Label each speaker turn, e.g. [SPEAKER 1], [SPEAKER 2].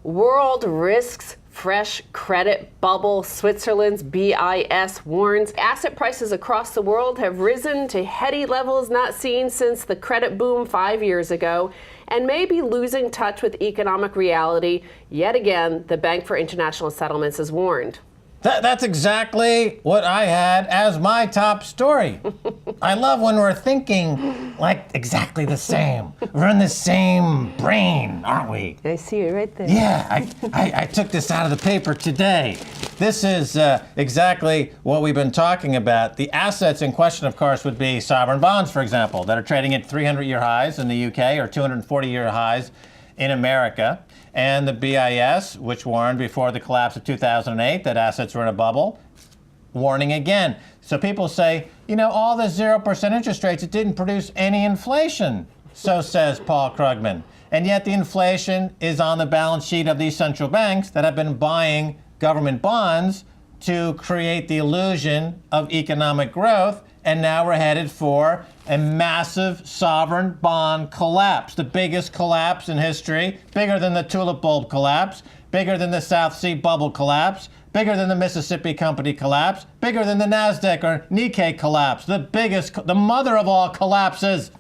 [SPEAKER 1] World risks fresh credit bubble. Switzerland's BIS warns asset prices across the world have risen to heady levels not seen since the credit boom 5 years ago and may be losing touch with economic reality. Yet again, the Bank for International Settlements has warned.
[SPEAKER 2] That's exactly what I had as my top story. I love when we're thinking like exactly the same. We're in the same brain, aren't we?
[SPEAKER 1] I see it right there.
[SPEAKER 2] Yeah, I took this out of the paper today. This is exactly what we've been talking about. The assets in question, of course, would be sovereign bonds, for example, that are trading at 300-year highs in the UK or 240-year highs in America. And the BIS, which warned before the collapse of 2008 that assets were in a bubble, warning again. So people say, you know, all the 0% interest rates, it didn't produce any inflation, so says Paul Krugman. And yet the inflation is on the balance sheet of these central banks that have been buying government bonds to create the illusion of economic growth. And now we're headed for a massive sovereign bond collapse, the biggest collapse in history, bigger than the tulip bulb collapse, bigger than the South Sea bubble collapse, bigger than the Mississippi Company collapse, bigger than the NASDAQ or Nikkei collapse, the biggest, the mother of all collapses.